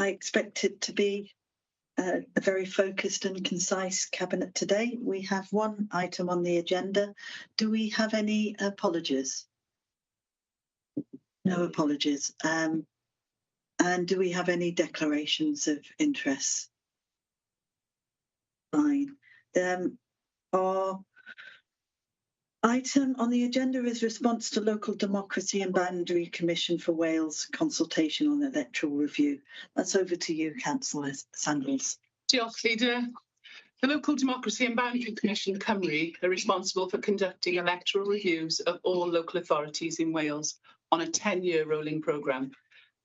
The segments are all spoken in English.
I expect it to be a very focused and concise cabinet today. We have one item on the agenda. Do we have any apologies? No apologies. And do we have any declarations of interest? Fine. Our item on the agenda is response to Local Democracy and Boundary Commission for Wales consultation on electoral review. That's over to you, Councillor Sandals. Diolch, Leader. The Local Democracy and Boundary Commission Cymru are responsible for conducting electoral reviews of all local authorities in Wales on a 10-year rolling programme.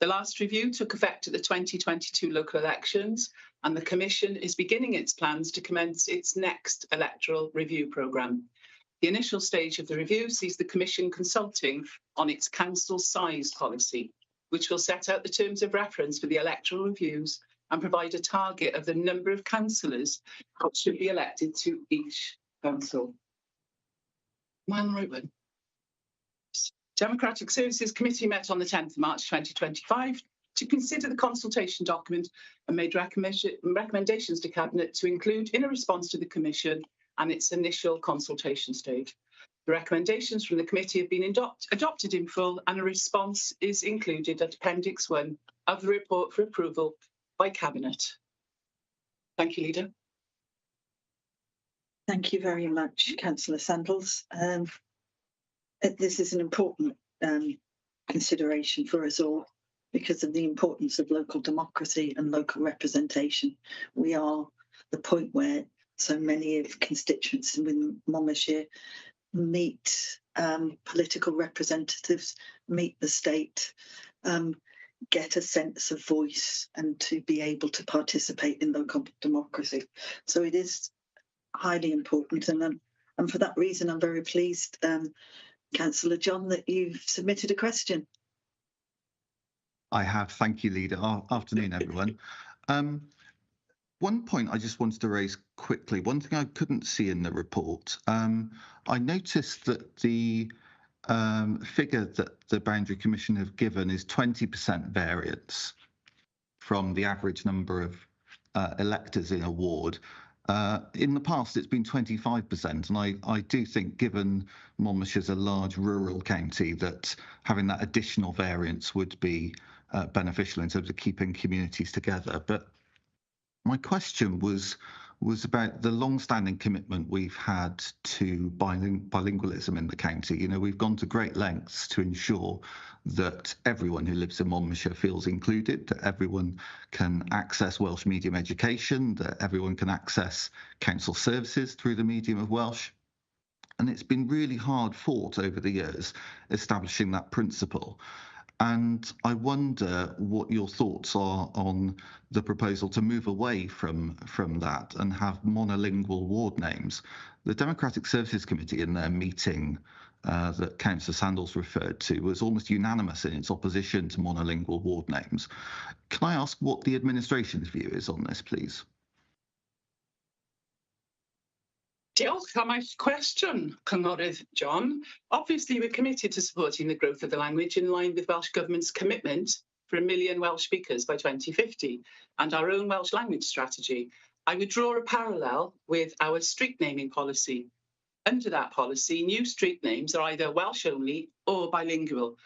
The last review took effect at the 2022 local elections, and the Commission is beginning its plans to commence its next electoral review programme. The initial stage of the review sees the Commission consulting on its council size policy, which will set out the terms of reference for the electoral reviews and provide a target of the number of councillors that should be elected to each council. Man Rowan. Democratic Services Committee met on the 10th of March 2025 to consider the consultation document and made recommendations to Cabinet to include in a response to the Commission and its initial consultation stage. The recommendations from the committee have been adopted in full, and a response is included at Appendix 1 of the report for approval by Cabinet. Thank you, Leader. Thank you very much, Councillor Sandals. This is an important consideration for us all because of the importance of local democracy and local representation. We are the point where so many of constituents in Monmouthshire meet political representatives, meet the state, get a sense of voice and to be able to participate in local democracy. So it is highly important, and for that reason I'm very pleased, Councillor John, that you've submitted a question. I have, thank you, Leader. Afternoon, everyone. One point I just wanted to raise quickly, one thing I couldn't see in the report, I noticed that the figure that the Boundary Commission have given is 20% variance from the average number of electors in a ward. In the past, it's been 25%, and I do think, given Monmouthshire's a large rural county, that having that additional variance would be beneficial in terms of keeping communities together. But my question was about the long-standing commitment we've had to bilingualism in the county. You know, we've gone to great lengths to ensure that everyone who lives in Monmouthshire feels included, that everyone can access Welsh medium education, that everyone can access council services through the medium of Welsh. And it's been really hard fought over the years establishing that principle. And I wonder what your thoughts are on the proposal to move away from that and have monolingual ward names. The Democratic Services Committee, in their meeting that Councillor Sandals referred to, was almost unanimous in its opposition to monolingual ward names. Can I ask what the administration's view is on this, please? Diolch am eich cwestiwn, Cynghorydd John. Obviously, we're committed to supporting the growth of the language in line with Welsh Government's commitment for 1 million Welsh speakers by 2050 and our own Welsh language strategy. I would draw a parallel with our street naming policy. Under that policy, new street names are either Welsh only or bilingual.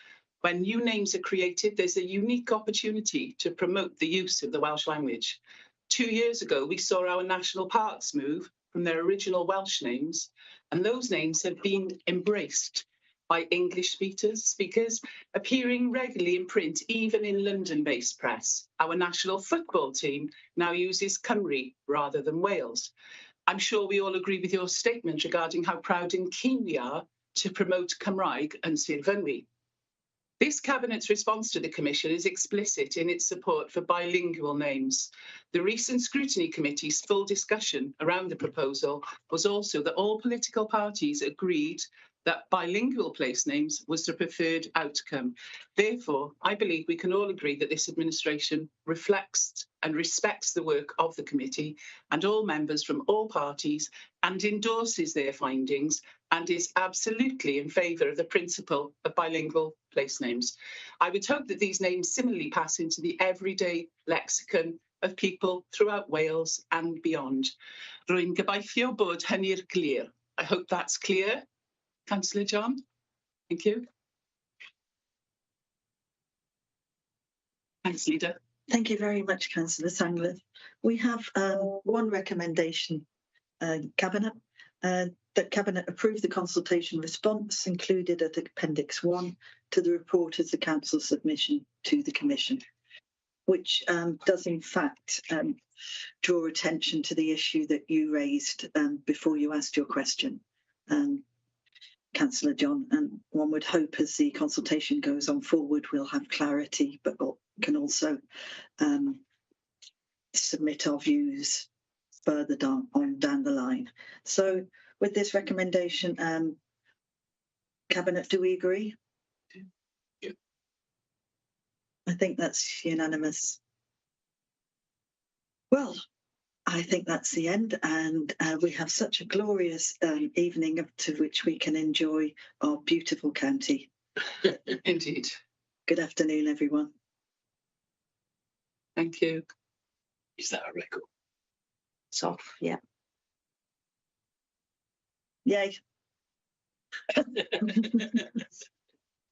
When new names are created, there's a unique opportunity to promote the use of the Welsh language. 2 years ago, we saw our national parks move from their original Welsh names, and those names have been embraced by English speakers appearing regularly in print, even in London-based press. Our national football team now uses Cymru rather than Wales. I'm sure we all agree with your statement regarding how proud and keen we are to promote Cymraeg and Sir Fynwy. This Cabinet's response to the Commission is explicit in its support for bilingual names. The recent Scrutiny Committee's full discussion around the proposal was also that all political parties agreed that bilingual place names was the preferred outcome. Therefore, I believe we can all agree that this administration reflects and respects the work of the committee and all members from all parties and endorses their findings and is absolutely in favour of the principle of bilingual place names. I would hope that these names similarly pass into the everyday lexicon of people throughout Wales and beyond. Rwy'n gobeithio bod hynny'r glir. I hope that's clear. Councillor John, thank you. Thanks, Leader. Thank you very much, Councillor Sangler. We have one recommendation, Cabinet, that Cabinet approve the consultation response included at Appendix 1 to the report as the Council submission to the Commission, which does in fact draw attention to the issue that you raised before you asked your question, Councillor John, and one would hope as the consultation goes on forward we'll have clarity, but can also submit our views further down the line. So with this recommendation, Cabinet, do we agree? Yeah. I think that's unanimous. Well, I think that's the end, and we have such a glorious evening to which we can enjoy our beautiful county. Indeed. Good afternoon, everyone. Thank you. Is that a record? It's off, yeah. Yay.